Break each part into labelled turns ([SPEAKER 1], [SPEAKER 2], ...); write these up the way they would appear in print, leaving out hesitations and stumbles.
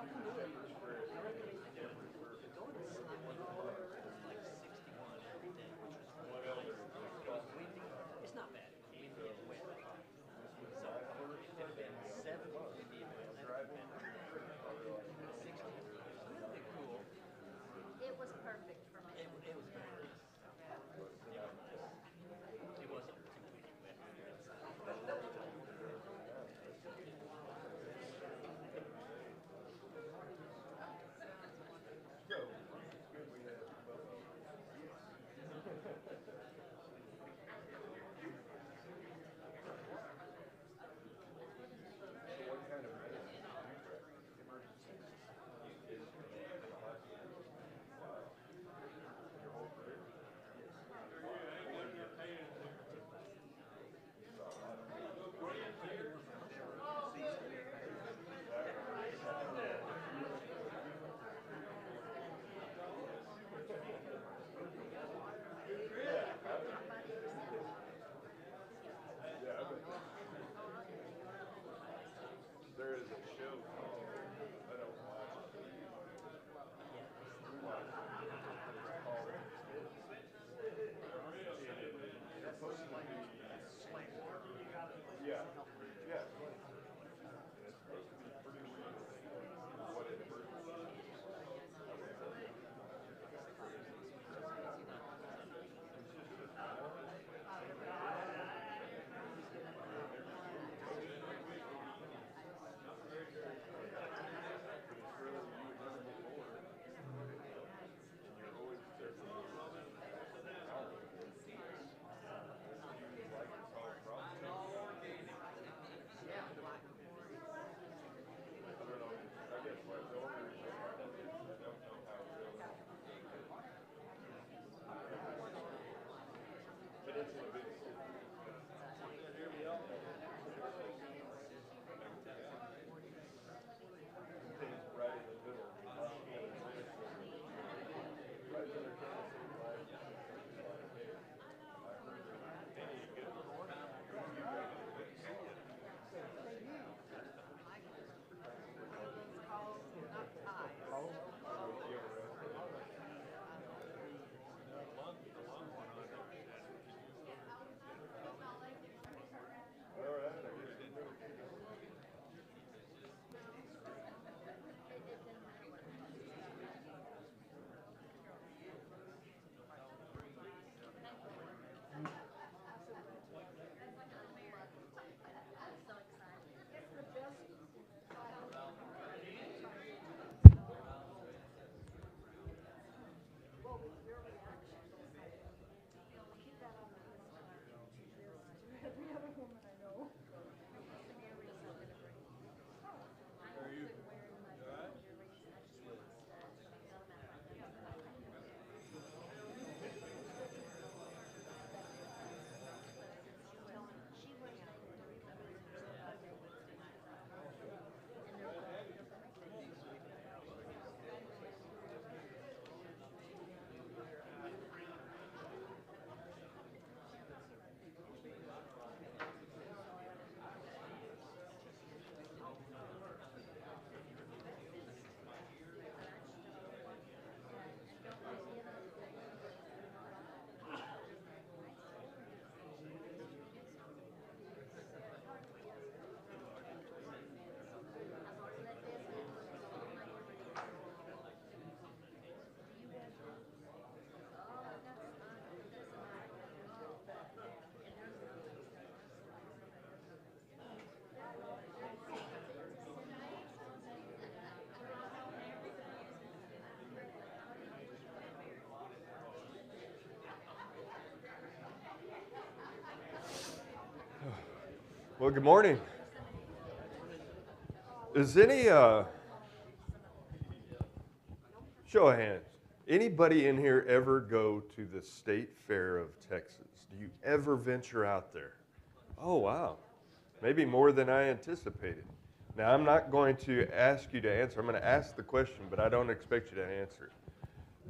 [SPEAKER 1] It's not bad. Windy and wet. So if it had been 70 windy and wet, that would have been 60. A little bit cool.
[SPEAKER 2] It was perfect for me.
[SPEAKER 1] It was very nice. It wasn't too windy wet outside.
[SPEAKER 3] There is a show called, I don't watch it. Yeah, yeah. And it's supposed to be pretty weird. What it is. Well, good morning. Is any, show of hands, anybody in here ever go to the State Fair of Texas? Do you ever venture out there? Oh, wow. Maybe more than I anticipated. Now, I'm not going to ask you to answer. I'm going to ask the question, but I don't expect you to answer it.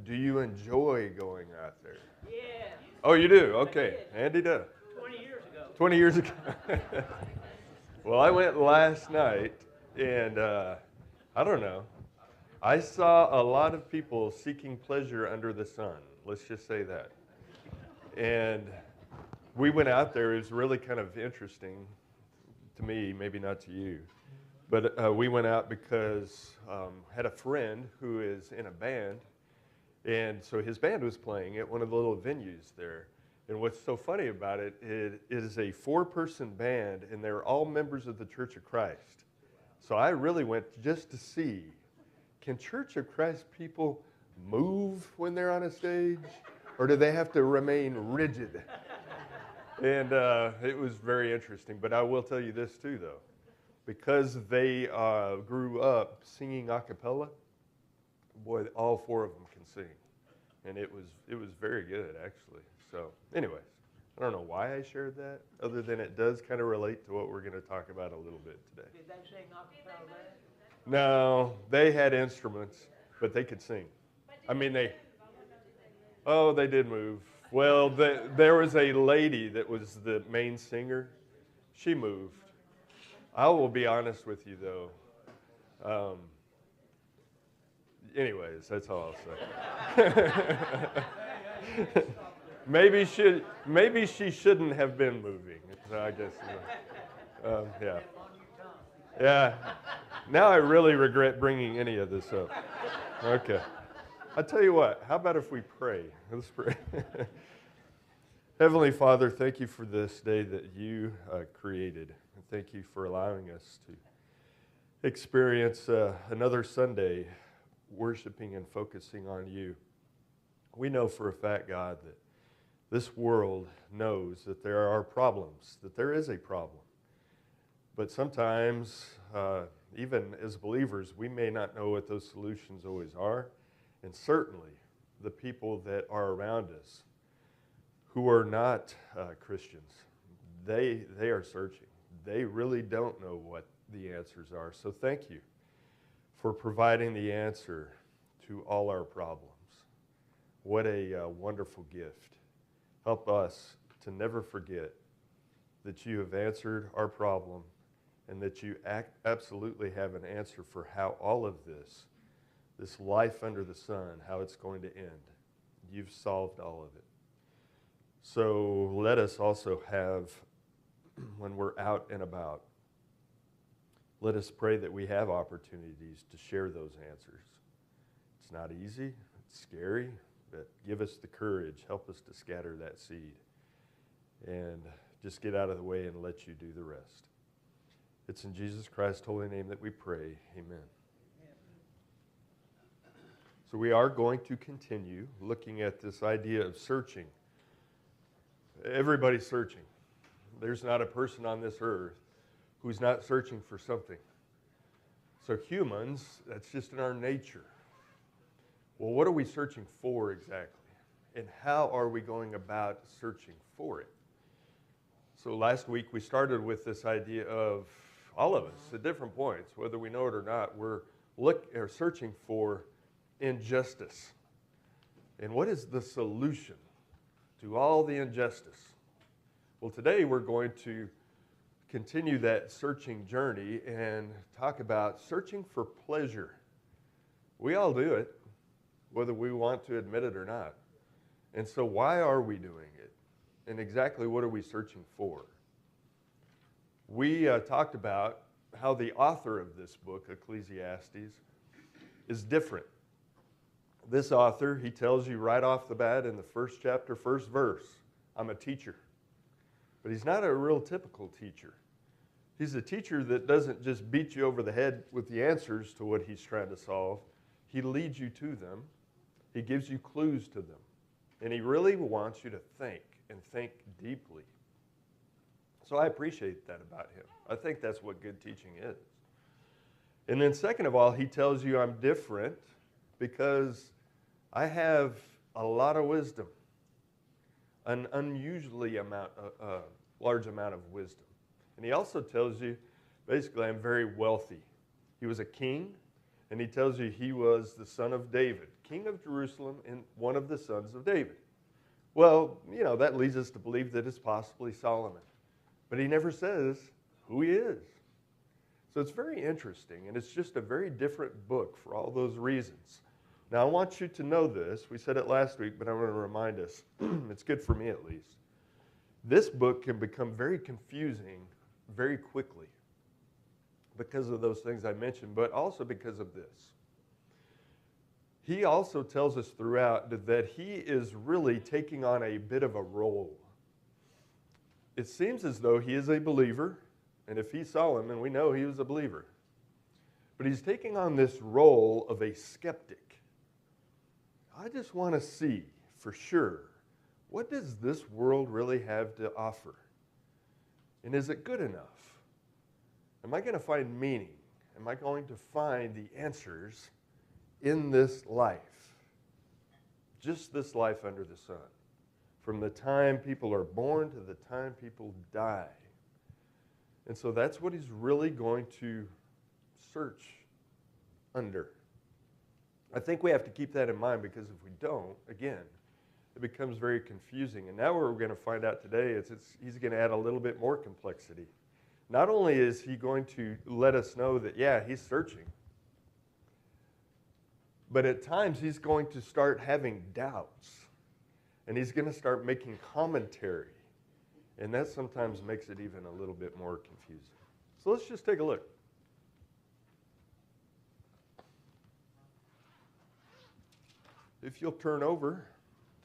[SPEAKER 3] Do you enjoy going out there?
[SPEAKER 1] Yeah.
[SPEAKER 3] Oh, you do? Okay. Andy does.
[SPEAKER 1] 20 years ago.
[SPEAKER 3] 20 years ago. Well, I went last night, and I don't know. I saw a lot of people seeking pleasure under the sun. Let's just say that. And we went out there. It was really kind of interesting to me, maybe not to you. But we went out because had a friend who is in a band. And so his band was playing at one of the little venues there. And what's so funny about it, it is a 4-person band, and they're all members of the Church of Christ. So I really went just to see, can Church of Christ people move when they're on a stage? Or do they have to remain rigid? And it was very interesting. But I will tell you this too, though. Because they grew up singing a cappella, boy, all 4 of them can sing. And it was very good, actually. So anyways, I don't know why I shared that, other than it does kind of relate to what we're going to talk about a little bit today.
[SPEAKER 4] Did they sing acapella there?
[SPEAKER 3] No, they had instruments, but they could sing. I mean, they did move. Well, there was a lady that was the main singer. She moved. I will be honest with you, though. Anyways, that's all I'll say. Maybe she shouldn't have been moving. I guess. Yeah. Yeah. Now I really regret bringing any of this up. Okay. I'll tell you what. How about if we pray? Let's pray. Heavenly Father, thank you for this day that you created. And thank you for allowing us to experience another Sunday worshiping and focusing on you. We know for a fact, God, that this world knows that there are problems, that there is a problem. But sometimes, even as believers, we may not know what those solutions always are. And certainly, the people that are around us who are not Christians, they are searching. They really don't know what the answers are. So thank you for providing the answer to all our problems. What a wonderful gift. Help us to never forget that you have answered our problem and that you absolutely have an answer for how all of this life under the sun, how it's going to end. You've solved all of it. So let us also have, when we're out and about, let us pray that we have opportunities to share those answers. It's not easy, it's scary, but give us the courage, help us to scatter that seed, and just get out of the way and let you do the rest. It's in Jesus Christ's holy name that we pray. Amen. So we are going to continue looking at this idea of searching. Everybody's searching. There's not a person on this earth who's not searching for something. So humans, that's just in our nature. Well, what are we searching for exactly? And how are we going about searching for it? So last week we started with this idea of all of us at different points, whether we know it or not, we're searching for injustice. And what is the solution to all the injustice? Well, today we're going to continue that searching journey and talk about searching for pleasure. We all do it, whether we want to admit it or not. And so why are we doing it? And exactly what are we searching for? We talked about how the author of this book, Ecclesiastes, is different. This author, he tells you right off the bat in the first chapter, first verse, I'm a teacher. But he's not a real typical teacher. He's a teacher that doesn't just beat you over the head with the answers to what he's trying to solve. He leads you to them. He gives you clues to them. And he really wants you to think and think deeply. So I appreciate that about him. I think that's what good teaching is. And then second of all, he tells you I'm different because I have a lot of wisdom, an unusually large amount of wisdom. And he also tells you, basically, I'm very wealthy. He was a king, and he tells you he was the son of David, king of Jerusalem and one of the sons of David. Well, you know, that leads us to believe that it's possibly Solomon. But he never says who he is. So it's very interesting, and it's just a very different book for all those reasons. Now, I want you to know this. We said it last week, but I want to remind us. It's good for me, at least. This book can become very confusing very quickly because of those things I mentioned, but also because of this. He also tells us throughout that he is really taking on a bit of a role. It seems as though he is a believer, and if he saw him, and we know he was a believer, but he's taking on this role of a skeptic. I just want to see for sure, what does this world really have to offer? And is it good enough? Am I going to find meaning? Am I going to find the answers in this life? Just this life under the sun. From the time people are born to the time people die. And so that's what he's really going to search under. I think we have to keep that in mind, because if we don't, again, it becomes very confusing. And now what we're going to find out today is he's going to add a little bit more complexity. Not only is he going to let us know that, yeah, he's searching, but at times he's going to start having doubts. And he's going to start making commentary. And that sometimes makes it even a little bit more confusing. So let's just take a look. If you'll turn over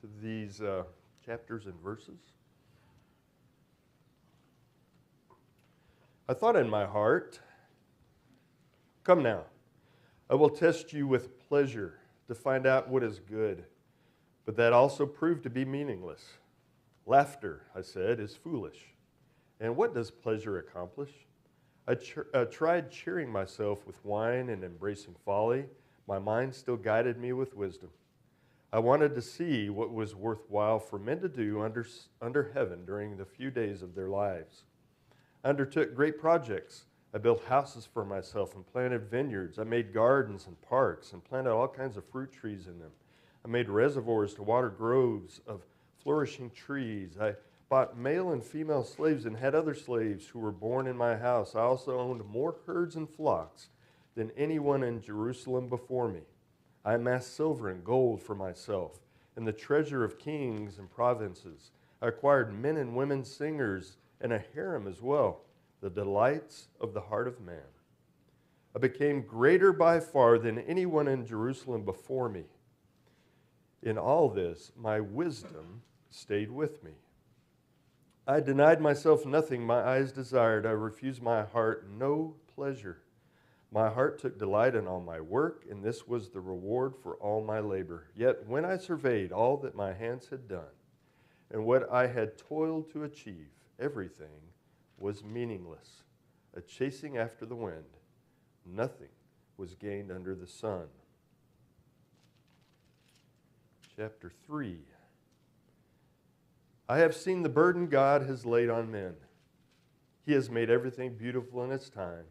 [SPEAKER 3] to these chapters and verses. I thought in my heart, come now, I will test you with pleasure to find out what is good, but that also proved to be meaningless. Laughter, I said, is foolish. And what does pleasure accomplish? I tried cheering myself with wine and embracing folly. My mind still guided me with wisdom. I wanted to see what was worthwhile for men to do under heaven during the few days of their lives. I undertook great projects. I built houses for myself and planted vineyards. I made gardens and parks and planted all kinds of fruit trees in them. I made reservoirs to water groves of flourishing trees. I bought male and female slaves and had other slaves who were born in my house. I also owned more herds and flocks than anyone in Jerusalem before me. I amassed silver and gold for myself and the treasure of kings and provinces. I acquired men and women singers and a harem as well, the delights of the heart of man. I became greater by far than anyone in Jerusalem before me. In all this, my wisdom stayed with me. I denied myself nothing my eyes desired. I refused my heart no pleasure. My heart took delight in all my work, and this was the reward for all my labor. Yet when I surveyed all that my hands had done, and what I had toiled to achieve, everything was meaningless, a chasing after the wind. Nothing was gained under the sun. Chapter 3. I have seen the burden God has laid on men. He has made everything beautiful in its time.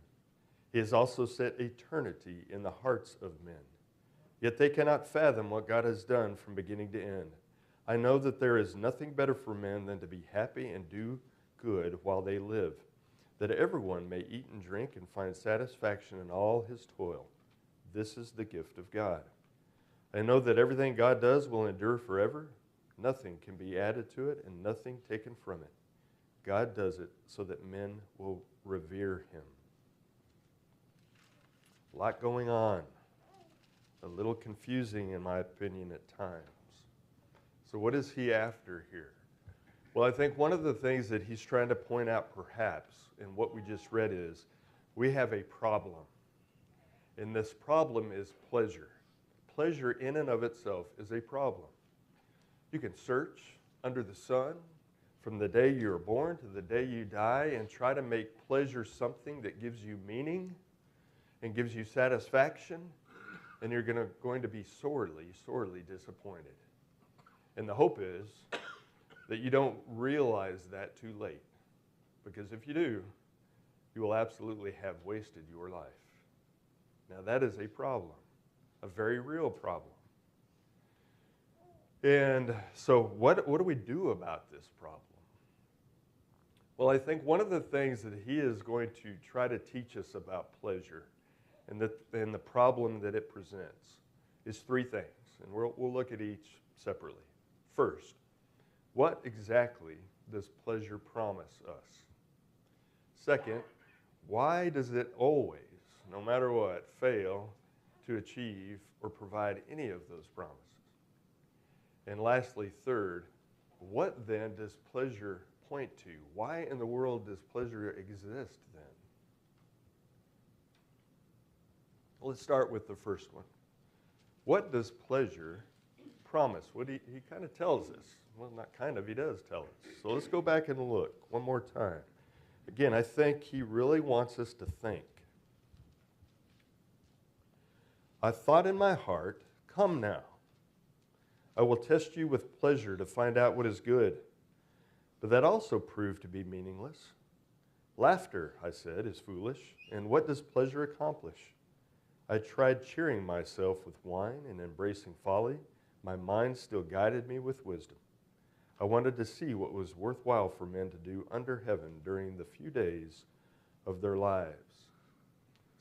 [SPEAKER 3] He has also set eternity in the hearts of men. Yet they cannot fathom what God has done from beginning to end. I know that there is nothing better for men than to be happy and do good while they live, that everyone may eat and drink and find satisfaction in all his toil. This is the gift of God. I know that everything God does will endure forever. Nothing can be added to it and nothing taken from it. God does it so that men will revere him. A lot going on. A little confusing, in my opinion, at times. So what is he after here? Well, I think one of the things that he's trying to point out perhaps in what we just read is we have a problem. And this problem is pleasure. Pleasure in and of itself is a problem. You can search under the sun from the day you're born to the day you die and try to make pleasure something that gives you meaning and gives you satisfaction, and you're going to be sorely, sorely disappointed. And the hope is that you don't realize that too late, because if you do, you will absolutely have wasted your life. Now that is a problem, a very real problem. And so what do we do about this problem? Well, I think one of the things that he is going to try to teach us about pleasure and the problem that it presents is three things, and we'll look at each separately. First, what exactly does pleasure promise us? Second, why does it always, no matter what, fail to achieve or provide any of those promises? And lastly, third, what then does pleasure point to? Why in the world does pleasure exist then? Let's start with the first one. What does pleasure promise? What he kind of tells us. Well, not kind of, he does tell us. So let's go back and look one more time. Again, I think he really wants us to think. I thought in my heart, come now. I will test you with pleasure to find out what is good. But that also proved to be meaningless. Laughter, I said, is foolish. And what does pleasure accomplish? I tried cheering myself with wine and embracing folly. My mind still guided me with wisdom. I wanted to see what was worthwhile for men to do under heaven during the few days of their lives.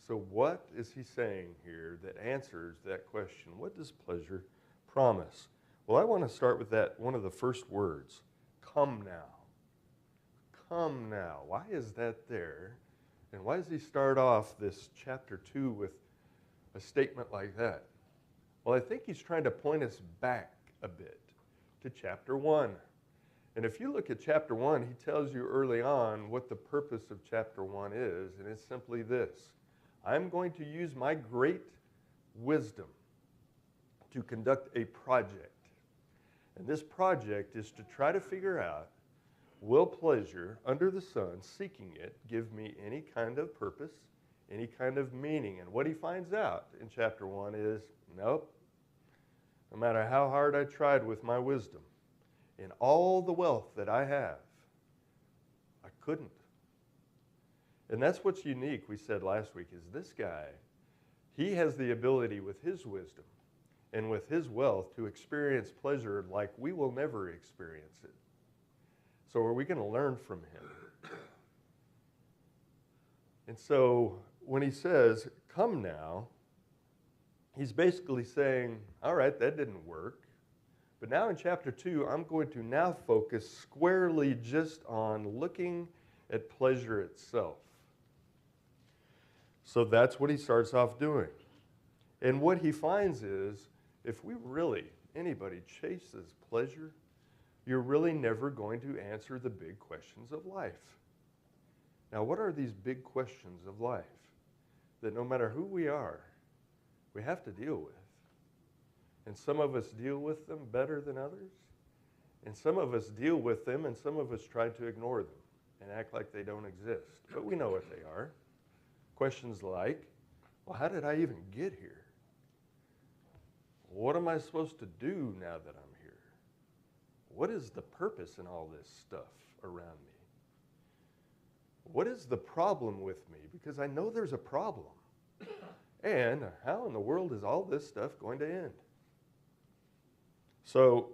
[SPEAKER 3] So what is he saying here that answers that question? What does pleasure promise? Well, I want to start with that one of the first words, come now. Come now. Why is that there? And why does he start off this chapter 2 with a statement like that? Well, I think he's trying to point us back a bit to chapter 1. And if you look at chapter 1, he tells you early on what the purpose of chapter 1 is, and it's simply this. I'm going to use my great wisdom to conduct a project. And this project is to try to figure out, will pleasure under the sun, seeking it, give me any kind of purpose, any kind of meaning? And what he finds out in chapter 1 is, nope. No matter how hard I tried with my wisdom, in all the wealth that I have, I couldn't. And that's what's unique, we said last week, is this guy, he has the ability with his wisdom and with his wealth to experience pleasure like we will never experience it. So are we going to learn from him? And so when he says, come now, he's basically saying, all right, that didn't work. But now in chapter 2, I'm going to now focus squarely just on looking at pleasure itself. So that's what he starts off doing. And what he finds is, if we really, anybody chases pleasure, you're really never going to answer the big questions of life. Now, what are these big questions of life that no matter who we are, we have to deal with? And some of us deal with them better than others. And some of us deal with them and some of us try to ignore them and act like they don't exist. But we know what they are. Questions like, well, how did I even get here? What am I supposed to do now that I'm here? What is the purpose in all this stuff around me? What is the problem with me? Because I know there's a problem. And how in the world is all this stuff going to end? So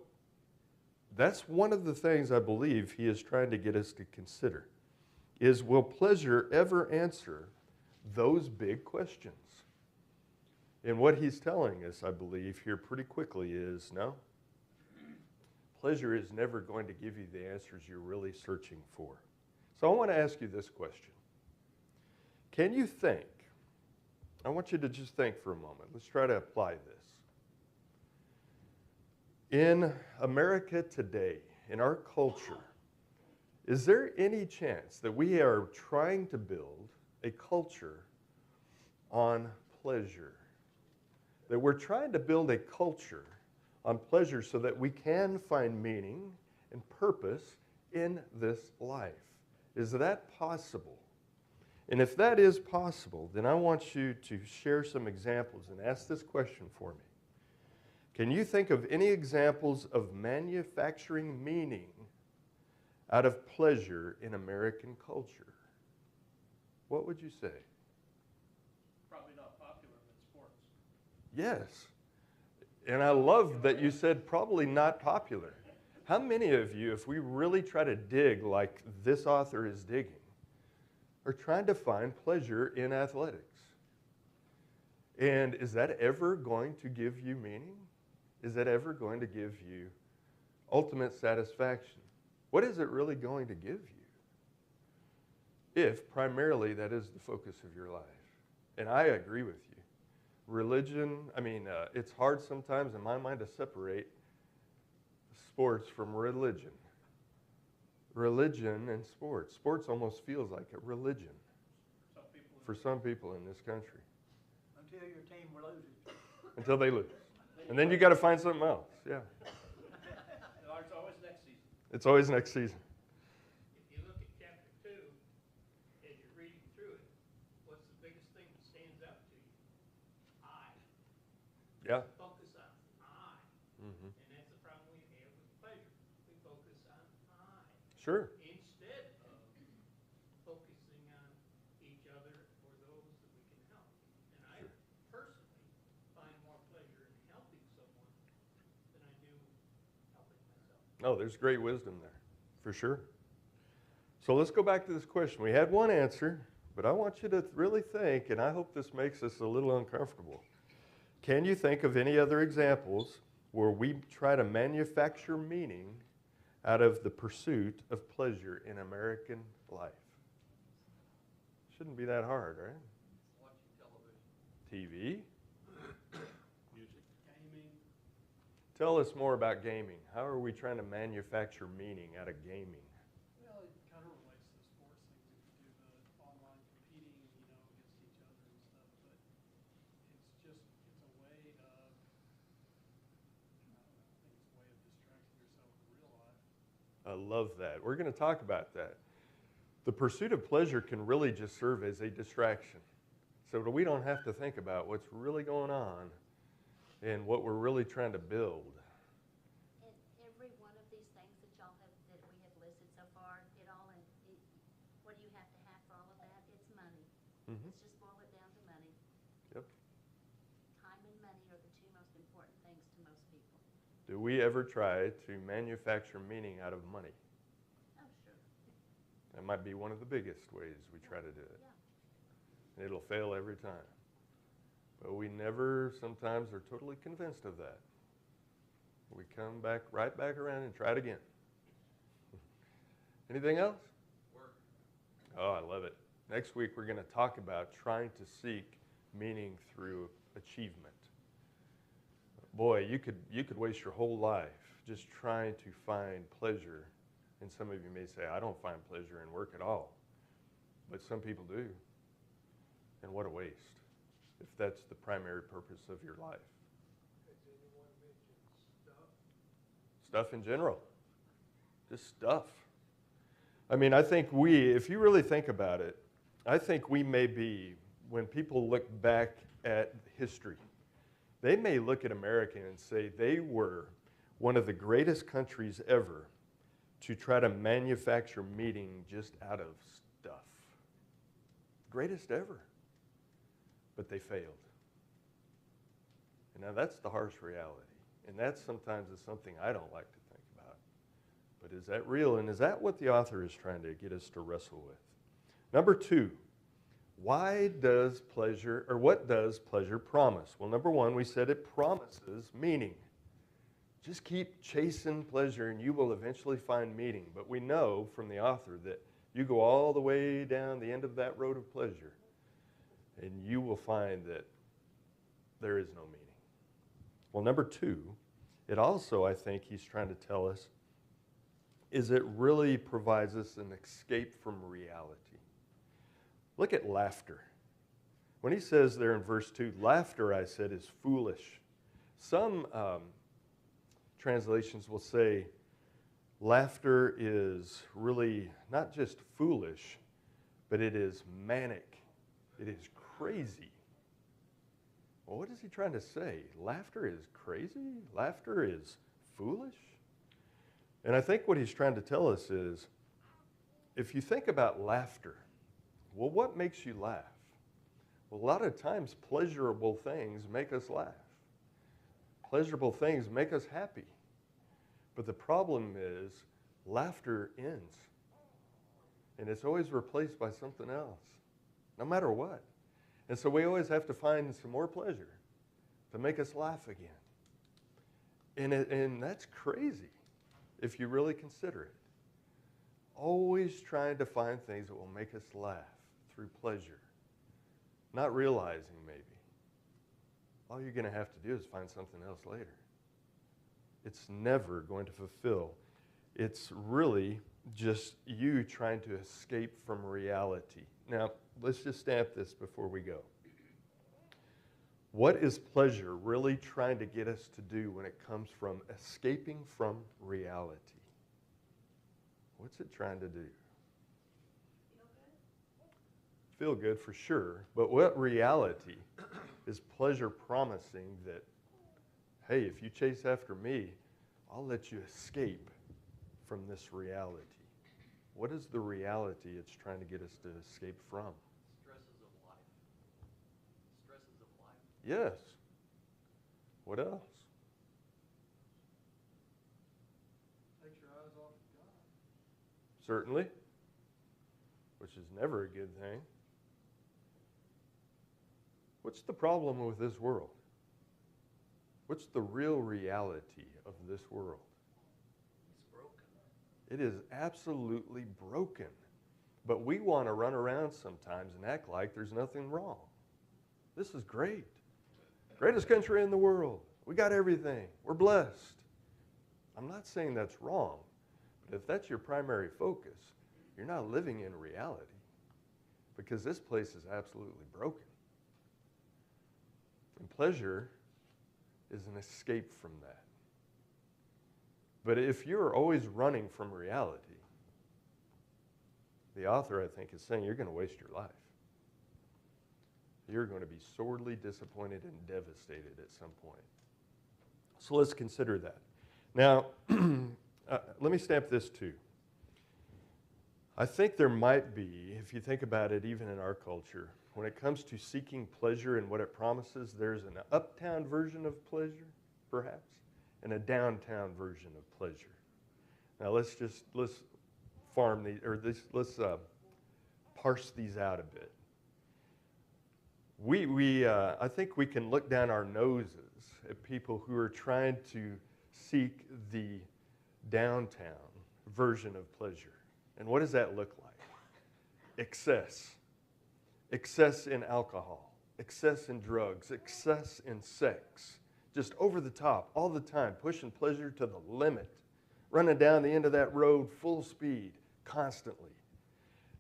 [SPEAKER 3] that's one of the things I believe he is trying to get us to consider, is will pleasure ever answer those big questions? And what he's telling us, I believe, here pretty quickly is, no, pleasure is never going to give you the answers you're really searching for. So I want to ask you this question. Can you think? I want you to just think for a moment. Let's try to apply this. In America today, in our culture, is there any chance that we are trying to build a culture on pleasure? That we're trying to build a culture on pleasure so that we can find meaning and purpose in this life? Is that possible? And if that is possible, then I want you to share some examples and ask this question for me. Can you think of any examples of manufacturing meaning out of pleasure in American culture? What would you say?
[SPEAKER 4] Probably not popular in sports.
[SPEAKER 3] Yes. And I love that you said probably not popular. How many of you, if we really try to dig like this author is digging, are trying to find pleasure in athletics? And is that ever going to give you meaning? Is that ever going to give you ultimate satisfaction? What is it really going to give you? If primarily that is the focus of your life. And I agree with you. Religion, it's hard sometimes in my mind to separate sports from religion. Religion and sports. Sports almost feels like a religion for some people in this country.
[SPEAKER 5] Until your team loses.
[SPEAKER 3] Until they lose. And then you got to find something else. Yeah.
[SPEAKER 4] It's always next season.
[SPEAKER 3] It's always next season.
[SPEAKER 6] If you look at chapter 2, as you're reading through it, what's the biggest thing that stands out to you? I.
[SPEAKER 3] Yeah.
[SPEAKER 6] Focus on I.
[SPEAKER 3] Mm-hmm.
[SPEAKER 6] And that's the problem we have with pleasure. We focus on I.
[SPEAKER 3] Sure.
[SPEAKER 6] Instead of focusing on each other or those that we can help. And I personally find more pleasure in helping someone than I do helping myself.
[SPEAKER 3] No, there's great wisdom there, for sure. So let's go back to this question. We had one answer, but I want you to really think, and I hope this makes us a little uncomfortable. Can you think of any other examples where we try to manufacture meaning out of the pursuit of pleasure in American life? Shouldn't be that hard, right?
[SPEAKER 1] Watching television.
[SPEAKER 3] TV.
[SPEAKER 4] Music. Gaming.
[SPEAKER 3] Tell us more about gaming. How are we trying to manufacture meaning out of gaming?
[SPEAKER 4] Well, it kind of relates to the sports things if you do the online competing, against each other and stuff. But it's a way of, I don't know, I think it's a way of distracting yourself from real life.
[SPEAKER 3] I love that. We're going to talk about that. The pursuit of pleasure can really just serve as a distraction, so that we don't have to think about what's really going on and what we're really trying to build.
[SPEAKER 2] And every one of these things that that we have listed so far, what do you have to have for all of that? It's money.
[SPEAKER 3] Mhm.
[SPEAKER 2] Let's just boil it down to money.
[SPEAKER 3] Yep.
[SPEAKER 2] Time and money are the two most important things to most people.
[SPEAKER 3] Do we ever try to manufacture meaning out of money?
[SPEAKER 2] Oh, sure.
[SPEAKER 3] That might be one of the biggest ways we try to do it.
[SPEAKER 2] Yeah.
[SPEAKER 3] And it'll fail every time. But we never sometimes are totally convinced of that. We come back right back around and try it again. Anything else?
[SPEAKER 1] Work.
[SPEAKER 3] Oh, I love it. Next week we're going to talk about trying to seek meaning through achievement. Boy, you could waste your whole life just trying to find pleasure. And some of you may say, I don't find pleasure in work at all. But some people do. And what a waste, if that's the primary purpose of your life.
[SPEAKER 5] Has anyone mentioned stuff?
[SPEAKER 3] Stuff in general. Just stuff. I think if you really think about it, I think we may be, when people look back at history, they may look at America and say they were one of the greatest countries ever to try to manufacture meaning just out of stuff. Greatest ever. But they failed. And now that's the harsh reality. And that sometimes is something I don't like to think about. But is that real? And is that what the author is trying to get us to wrestle with? Number 2, what does pleasure promise? Well, number 1, we said it promises meaning. Just keep chasing pleasure and you will eventually find meaning. But we know from the author that you go all the way down the end of that road of pleasure and you will find that there is no meaning. Well, number 2, it also, I think he's trying to tell us, is it really provides us an escape from reality. Look at laughter. When he says there in verse 2, laughter, I said, is foolish. Some translations will say laughter is really not just foolish, but it is manic. It is crazy. Well, what is he trying to say? Laughter is crazy? Laughter is foolish? And I think what he's trying to tell us is, if you think about laughter, well, what makes you laugh? Well, a lot of times pleasurable things make us laugh. Pleasurable things make us happy. But the problem is laughter ends. And it's always replaced by something else, no matter what. And so we always have to find some more pleasure to make us laugh again. And that's crazy if you really consider it. Always trying to find things that will make us laugh through pleasure. Not realizing maybe. All you're going to have to do is find something else later. It's never going to fulfill. It's really just you trying to escape from reality. Now, let's just stamp this before we go. What is pleasure really trying to get us to do when it comes from escaping from reality? What's it trying to do? Feel good for sure, but what reality is pleasure promising that, hey, if you chase after me, I'll let you escape from this reality? What is the reality it's trying to get us to escape from?
[SPEAKER 1] Stresses of life. Stresses of life.
[SPEAKER 3] Yes. What else?
[SPEAKER 4] Takes your eyes off of God.
[SPEAKER 3] Certainly, which is never a good thing. What's the problem with this world? What's the real reality of this world?
[SPEAKER 1] It's broken.
[SPEAKER 3] It is absolutely broken. But we want to run around sometimes and act like there's nothing wrong. This is great. Greatest country in the world. We got everything. We're blessed. I'm not saying that's wrong, but if that's your primary focus, you're not living in reality, because this place is absolutely broken. And pleasure is an escape from that. But if you're always running from reality, the author, I think, is saying you're going to waste your life. You're going to be sorely disappointed and devastated at some point. So let's consider that. Now, let me stamp this too. I think there might be, if you think about it, even in our culture, when it comes to seeking pleasure and what it promises, there's an uptown version of pleasure, perhaps, and a downtown version of pleasure. Now let's farm these, or let's parse these out a bit. I think we can look down our noses at people who are trying to seek the downtown version of pleasure. And what does that look like? Excess. Excess in alcohol, excess in drugs, excess in sex. Just over the top, all the time, pushing pleasure to the limit, running down the end of that road full speed, constantly.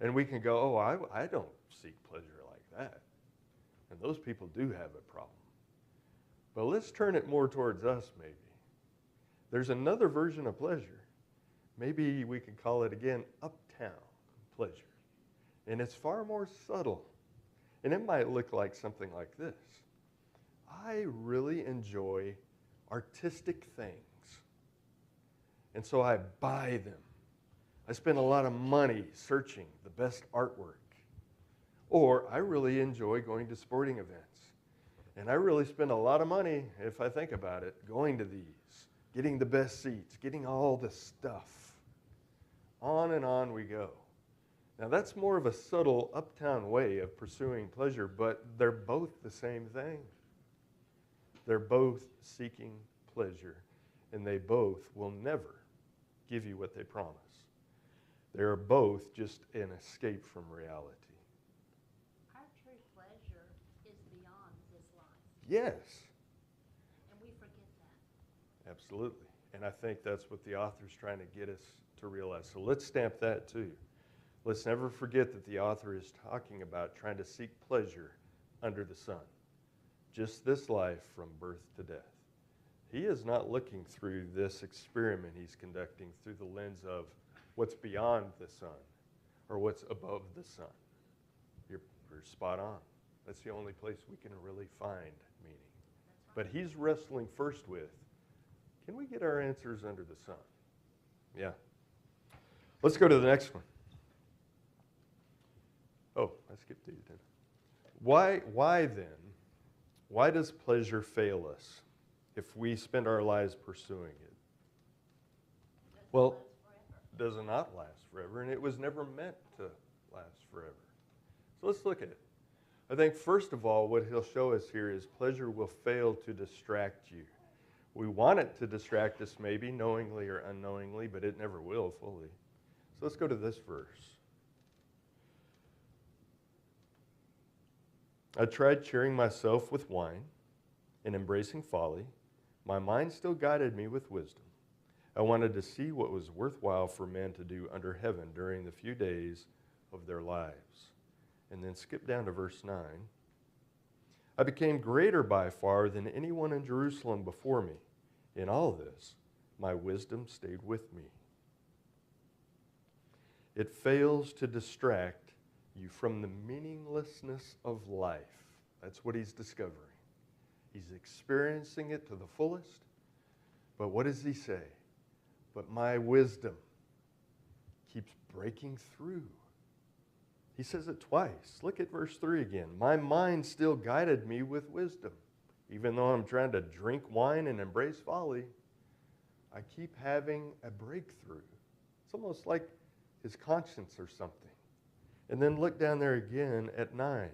[SPEAKER 3] And we can go, oh, I don't seek pleasure like that. And those people do have a problem. But let's turn it more towards us, maybe. There's another version of pleasure. Maybe we can call it, again, uptown pleasure. And it's far more subtle. And it might look like something like this. I really enjoy artistic things. And so I buy them. I spend a lot of money searching the best artwork. Or I really enjoy going to sporting events. And I really spend a lot of money, if I think about it, going to these, getting the best seats, getting all the stuff. On and on we go. Now that's more of a subtle uptown way of pursuing pleasure, but they're both the same thing. They're both seeking pleasure, and they both will never give you what they promise. They're both just an escape from reality.
[SPEAKER 2] Our true pleasure is beyond this life,
[SPEAKER 3] Yes,
[SPEAKER 2] and we forget that.
[SPEAKER 3] absolutely. And I think that's what the author's trying to get us to realize. So let's stamp that too. Let's never forget that the author is talking about trying to seek pleasure under the sun. Just this life from birth to death. He is not looking through this experiment he's conducting through the lens of what's beyond the sun or what's above the sun. You're spot on. That's the only place we can really find meaning. But he's wrestling first with, can we get our answers under the sun? Yeah. Let's go to the next one. Oh, I skipped to you then. Why then? Why does pleasure fail us if we spend our lives pursuing it? Well,
[SPEAKER 2] lasts forever.
[SPEAKER 3] does not last forever, and it was never meant to last forever. So let's look at it. I think, first of all, what he'll show us here is pleasure will fail to distract you. We want it to distract us, maybe, knowingly or unknowingly, but it never will fully. So let's go to this verse. I tried cheering myself with wine and embracing folly. My mind still guided me with wisdom. I wanted to see what was worthwhile for men to do under heaven during the few days of their lives. And then skip down to verse 9. I became greater by far than anyone in Jerusalem before me. In all this, my wisdom stayed with me. It fails to distract you from the meaninglessness of life. That's what he's discovering. He's experiencing it to the fullest. But what does he say? But my wisdom keeps breaking through. He says it twice. Look at verse 3 again. My mind still guided me with wisdom. Even though I'm trying to drink wine and embrace folly, I keep having a breakthrough. It's almost like his conscience or something. And then look down there again at 9.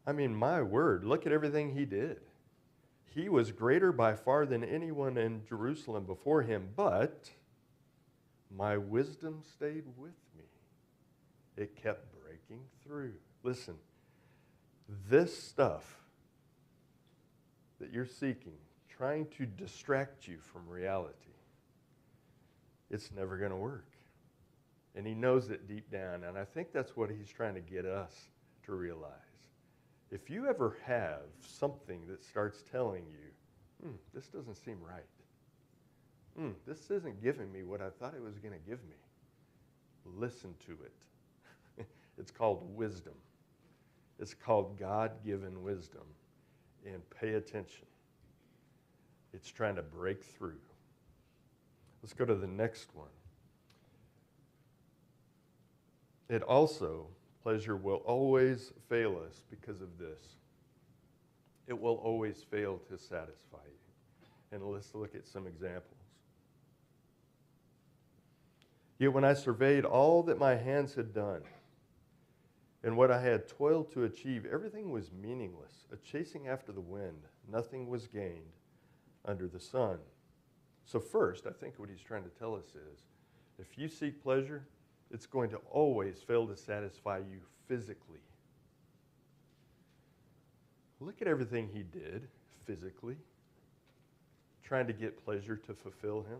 [SPEAKER 3] I mean, my word, look at everything he did. He was greater by far than anyone in Jerusalem before him, but my wisdom stayed with me. It kept breaking through. Listen, this stuff that you're seeking, trying to distract you from reality, it's never going to work. And he knows it deep down, and I think that's what he's trying to get us to realize. If you ever have something that starts telling you, this doesn't seem right. This isn't giving me what I thought it was going to give me. Listen to it. It's called wisdom. It's called God-given wisdom. And pay attention. It's trying to break through. Let's go to the next one. It also, pleasure will always fail us because of this. It will always fail to satisfy you. And let's look at some examples. Yet when I surveyed all that my hands had done and what I had toiled to achieve, everything was meaningless, a chasing after the wind. Nothing was gained under the sun. So first, I think what he's trying to tell us is, if you seek pleasure, it's going to always fail to satisfy you physically. Look at everything he did physically, trying to get pleasure to fulfill him.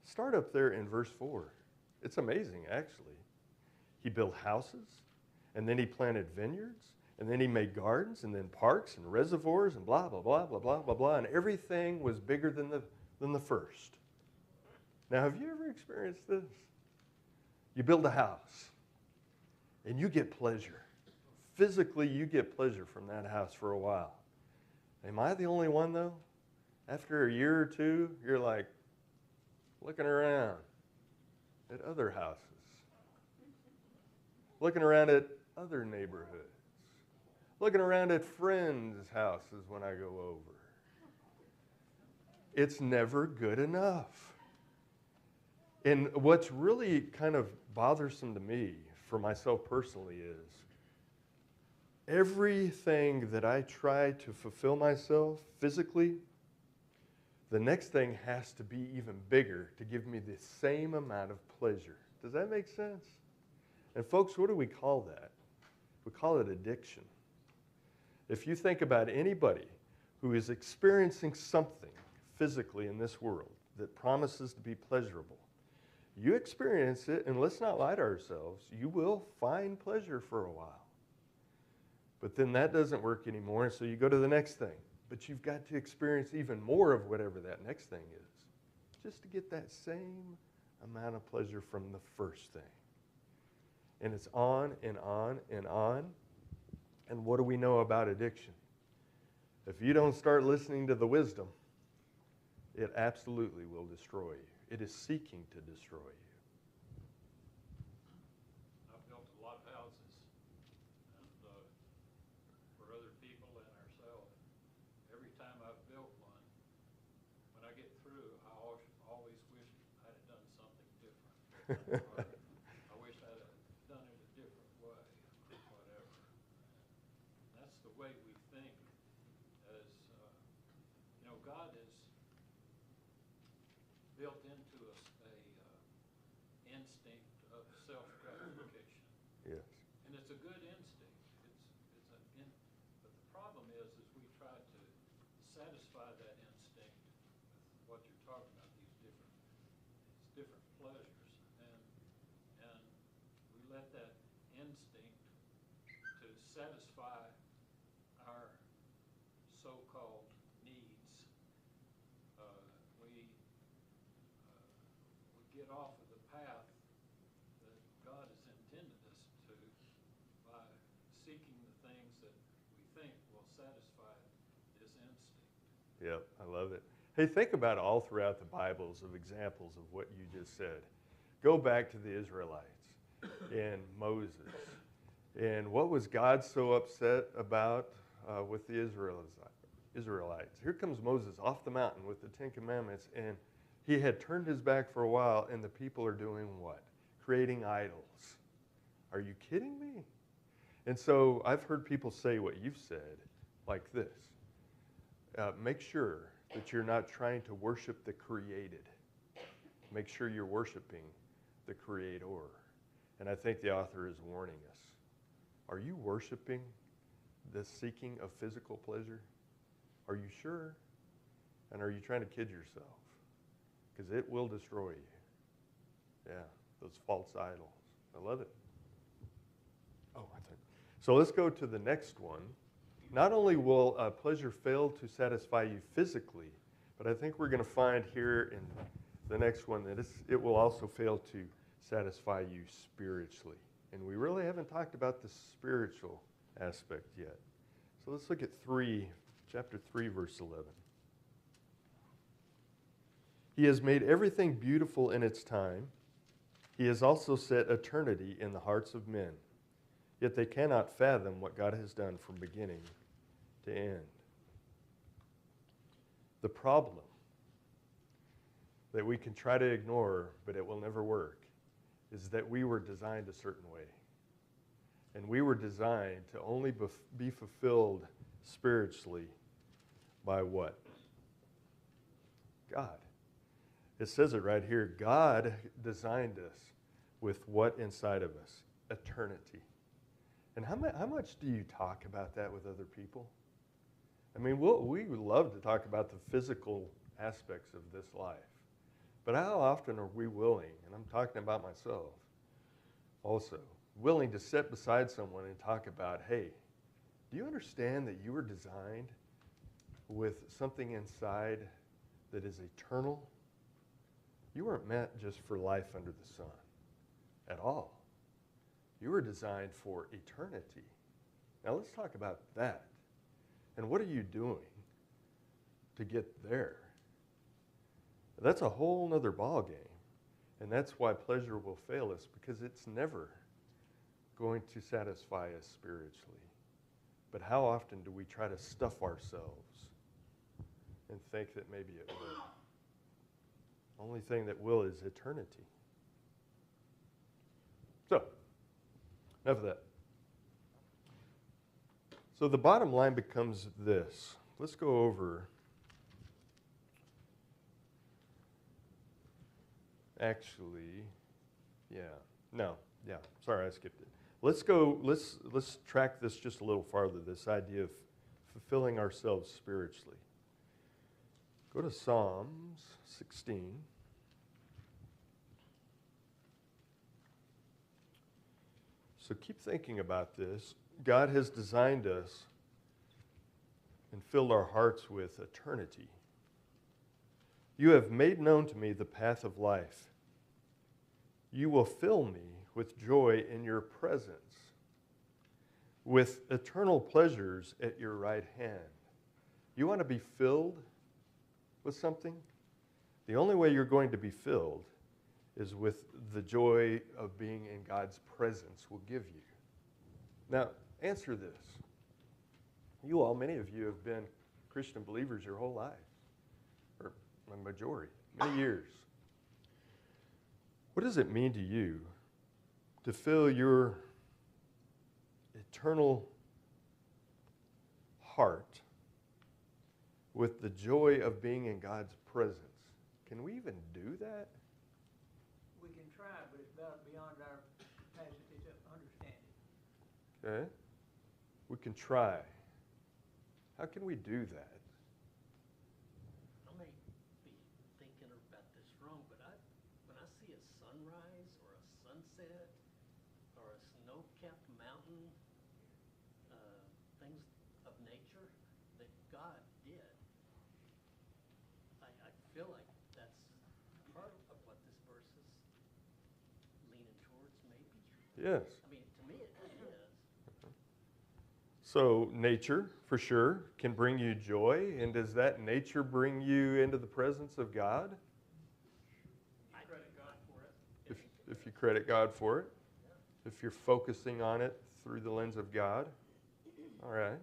[SPEAKER 3] Start up there in verse 4. It's amazing, actually. He built houses, and then he planted vineyards, and then he made gardens, and then parks and reservoirs, and blah, blah, blah, blah, blah, blah, blah, and everything was bigger than the first. Now, have you ever experienced this? You build a house, and you get pleasure. Physically, you get pleasure from that house for a while. Am I the only one, though? After a year or two, you're like looking around at other houses, looking around at other neighborhoods, looking around at friends' houses when I go over. It's never good enough. And what's really kind of bothersome to me, for myself personally, is everything that I try to fulfill myself physically, the next thing has to be even bigger to give me the same amount of pleasure. Does that make sense? And folks, what do we call that? We call it addiction. If you think about anybody who is experiencing something physically in this world that promises to be pleasurable, you experience it, and let's not lie to ourselves, you will find pleasure for a while. But then that doesn't work anymore, and so you go to the next thing. But you've got to experience even more of whatever that next thing is, just to get that same amount of pleasure from the first thing. And it's on and on and on. And what do we know about addiction? If you don't start listening to the wisdom, it absolutely will destroy you. It is seeking to destroy you.
[SPEAKER 7] I've built a lot of houses, and for other people and ourselves, every time I've built one, when I get through, I always wish I wish I'd have done it a different way, or whatever. That's the way we think as, God has built into us a instinct of self-gratification.
[SPEAKER 3] Yes.
[SPEAKER 7] And it's a good instinct. But the problem is we try to satisfy that instinct with what you're talking about, these different pleasures, and we let that instinct to satisfy our so-called needs. We get off of the path that God has intended us to by seeking the things that we think will satisfy this instinct.
[SPEAKER 3] Yep, I love it. Hey, think about all throughout the Bibles of examples of what you just said. Go back to the Israelites and Moses. And what was God so upset about with the Israelites? Here comes Moses off the mountain with the Ten Commandments, and he had turned his back for a while, and the people are doing what? Creating idols. Are you kidding me? And so I've heard people say what you've said like this. Make sure that you're not trying to worship the created. Make sure you're worshiping the Creator. And I think the author is warning us. Are you worshiping the seeking of physical pleasure? Are you sure? And are you trying to kid yourself? Because it will destroy you. Yeah, those false idols. I love it. Oh, I think. So let's go to the next one. Not only will pleasure fail to satisfy you physically, but I think we're going to find here in the next one that it will also fail to satisfy you spiritually. And we really haven't talked about the spiritual aspect yet. So let's look at chapter 3, verse 11. He has made everything beautiful in its time. He has also set eternity in the hearts of men. Yet they cannot fathom what God has done from beginning to end. The problem that we can try to ignore, but it will never work, is that we were designed a certain way. And we were designed to only be fulfilled spiritually by what? God. It says it right here. God designed us with what inside of us? Eternity. And how much do you talk about that with other people? I mean, we would love to talk about the physical aspects of this life. But how often are we willing, and I'm talking about myself also, willing to sit beside someone and talk about, hey, do you understand that you were designed with something inside that is eternal? You weren't meant just for life under the sun at all. You were designed for eternity. Now let's talk about that. And what are you doing to get there? That's a whole nother ballgame. And that's why pleasure will fail us, because it's never going to satisfy us spiritually. But how often do we try to stuff ourselves and think that maybe it will? Only thing that will is eternity. So, enough of that. So the bottom line becomes this. Let's go over. Actually, sorry, I skipped it. Let's track this just a little farther, this idea of fulfilling ourselves spiritually. Go to Psalms 16. So keep thinking about this. God has designed us and filled our hearts with eternity. You have made known to me the path of life. You will fill me with joy in your presence, with eternal pleasures at your right hand. You want to be filled with something? The only way you're going to be filled is with the joy of being in God's presence will give you. Now, answer this. You all, many of you have been Christian believers your whole life, or a majority, many years. What does it mean to you to fill your eternal heart with the joy of being in God's presence? Can we even do that?
[SPEAKER 5] We can try, but it's beyond our capacity to understand it.
[SPEAKER 3] Okay? We can try. How can we do that?
[SPEAKER 1] I may be thinking about this wrong, but when I see a sunrise or a sunset or a snow-capped mountain, things of nature that God did, I feel like that's part of what this verse is leaning towards, maybe.
[SPEAKER 3] Yes.
[SPEAKER 1] I mean, to me, it is.
[SPEAKER 3] So nature, for sure, can bring you joy. And does that nature bring you into the presence of God?
[SPEAKER 6] I credit God for it.
[SPEAKER 3] If you credit God for it, if you're focusing on it through the lens of God. All right.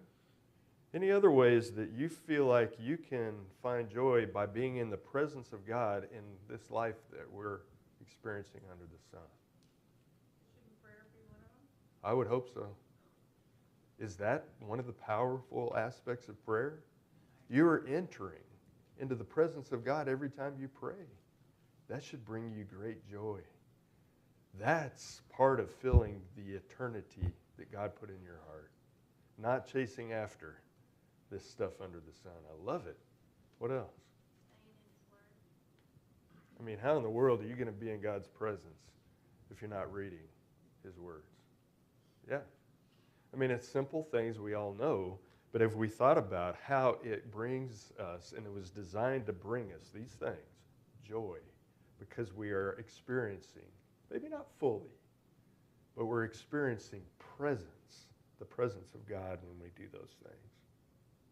[SPEAKER 3] Any other ways that you feel like you can find joy by being in the presence of God in this life that we're experiencing under the sun?
[SPEAKER 8] Shouldn't prayer be one of them?
[SPEAKER 3] I would hope so. Is that one of the powerful aspects of prayer? You are entering into the presence of God every time you pray. That should bring you great joy. That's part of filling the eternity that God put in your heart. Not chasing after this stuff under the sun. I love it. What else?
[SPEAKER 8] Staying in His Word.
[SPEAKER 3] I mean, how in the world are you going to be in God's presence if you're not reading His words? Yeah. I mean, it's simple things we all know, but if we thought about how it brings us, and it was designed to bring us these things, joy, because we are experiencing, maybe not fully, but we're experiencing presence, the presence of God when we do those things.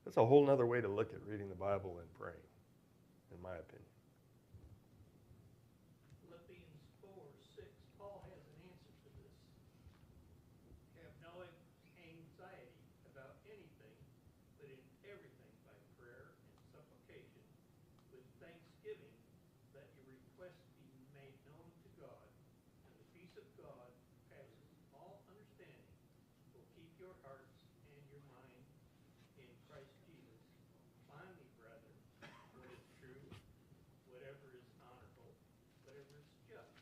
[SPEAKER 3] That's a whole other way to look at reading the Bible and praying, in my opinion.
[SPEAKER 6] Philippians 4:6, Paul has an answer to this. Have no anxiety about anything, but in everything by prayer and supplication, with thanksgiving, let your requests be made known to God, and the peace of God, passes all understanding, will keep your hearts and your mind in Christ Jesus. Finally, brethren, what is true, whatever is honorable, whatever is just,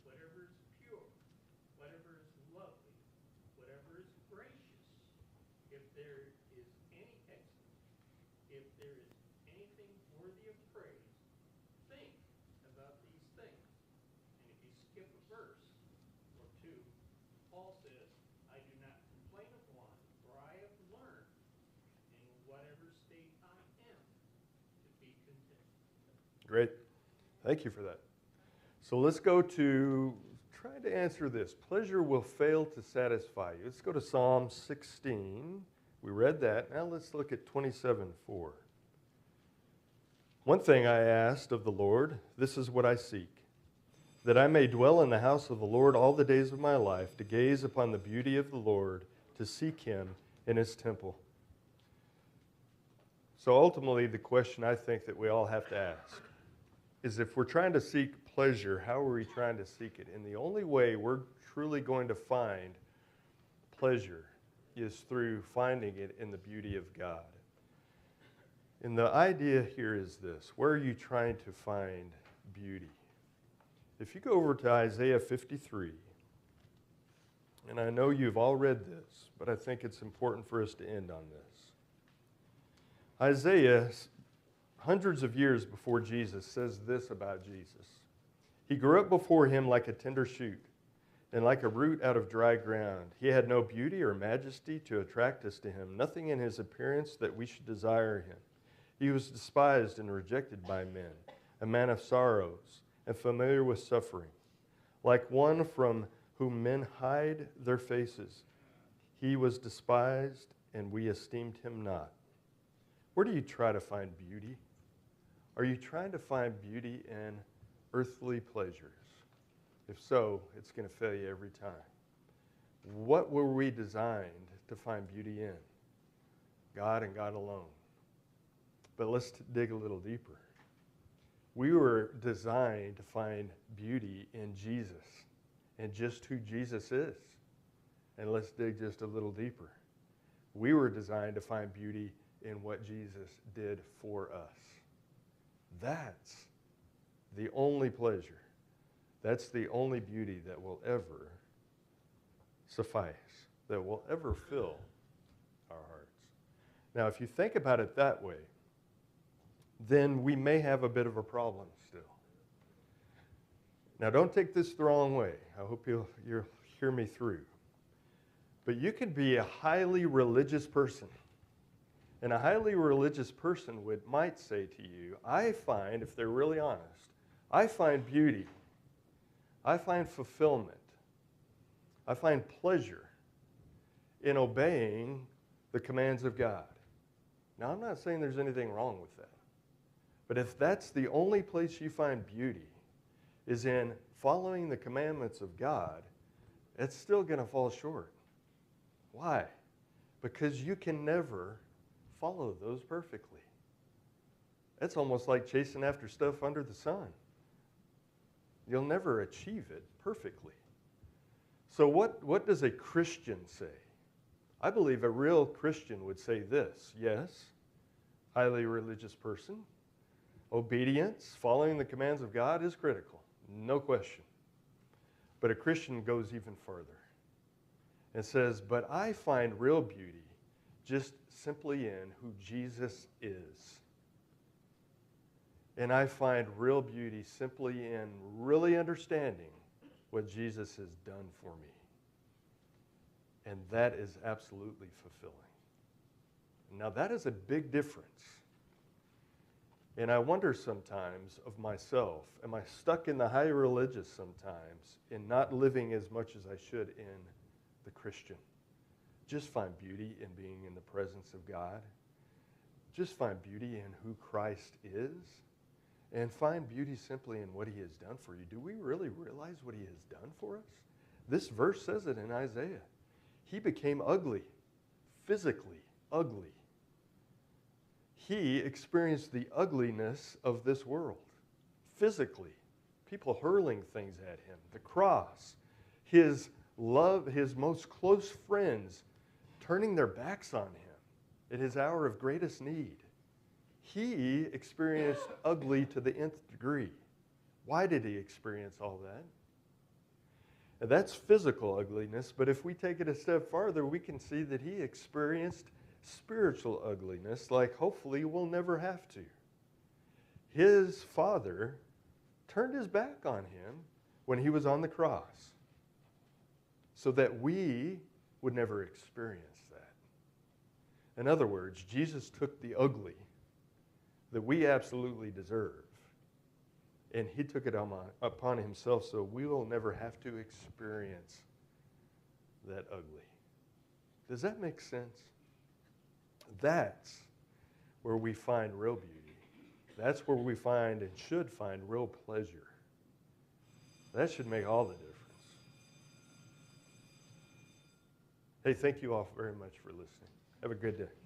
[SPEAKER 6] whatever is pure, whatever is lovely, whatever is gracious, if there is any excellence, if there is anything worthy of praise, think about these things. And if you skip a verse or two, Paul says, I do not complain of one, for I have learned in whatever state I am to be content.
[SPEAKER 3] Great. Thank you for that. So let's go to trying to answer this. Pleasure will fail to satisfy you. Let's go to Psalm 16. We read that. Now let's look at 27:4. One thing I asked of the Lord, this is what I seek, that I may dwell in the house of the Lord all the days of my life, to gaze upon the beauty of the Lord, to seek Him in His temple. So ultimately, the question I think that we all have to ask is, if we're trying to seek pleasure, how are we trying to seek it? And the only way we're truly going to find pleasure is through finding it in the beauty of God. And the idea here is this: where are you trying to find beauty? If you go over to Isaiah 53, and I know you've all read this, but I think it's important for us to end on this. Isaiah, hundreds of years before Jesus, says this about Jesus. He grew up before him like a tender shoot, and like a root out of dry ground. He had no beauty or majesty to attract us to him, nothing in his appearance that we should desire him. He was despised and rejected by men, a man of sorrows and familiar with suffering. Like one from whom men hide their faces, he was despised, and we esteemed him not. Where do you try to find beauty? Are you trying to find beauty in earthly pleasures? If so, it's going to fail you every time. What were we designed to find beauty in? God and God alone. But let's dig a little deeper. We were designed to find beauty in Jesus and just who Jesus is. And let's dig just a little deeper. We were designed to find beauty in what Jesus did for us. That's the only pleasure. That's the only beauty that will ever suffice, that will ever fill our hearts. Now, if you think about it that way, then we may have a bit of a problem still. Now, don't take this the wrong way. I hope you'll hear me through. But you can be a highly religious person. And a highly religious person might say to you, I find, if they're really honest, I find beauty, I find fulfillment, I find pleasure in obeying the commands of God. Now, I'm not saying there's anything wrong with that. But if that's the only place you find beauty, is in following the commandments of God, it's still going to fall short. Why? Because you can never follow those perfectly. It's almost like chasing after stuff under the sun. You'll never achieve it perfectly. So what does a Christian say? I believe a real Christian would say this: yes, highly religious person, obedience, following the commands of God is critical, no question. But a Christian goes even further and says, but I find real beauty just simply in who Jesus is. And I find real beauty simply in really understanding what Jesus has done for me. And that is absolutely fulfilling. Now, that is a big difference. And I wonder sometimes of myself, am I stuck in the high religious sometimes in not living as much as I should in the Christian? Just find beauty in being in the presence of God. Just find beauty in who Christ is. And find beauty simply in what he has done for you. Do we really realize what he has done for us? This verse says it in Isaiah. He became ugly, physically ugly. He experienced the ugliness of this world, physically. People hurling things at him, the cross, his love, his most close friends turning their backs on him at his hour of greatest need. He experienced ugly to the nth degree. Why did he experience all that? And that's physical ugliness, but if we take it a step farther, we can see that he experienced spiritual ugliness, like hopefully we'll never have to. His Father turned his back on him when he was on the cross so that we would never experience that. In other words, Jesus took the ugly that we absolutely deserve, and he took it upon himself so we will never have to experience that ugly. Does that make sense? That's where we find real beauty. That's where we find and should find real pleasure. That should make all the difference. Hey, thank you all very much for listening. Have a good day.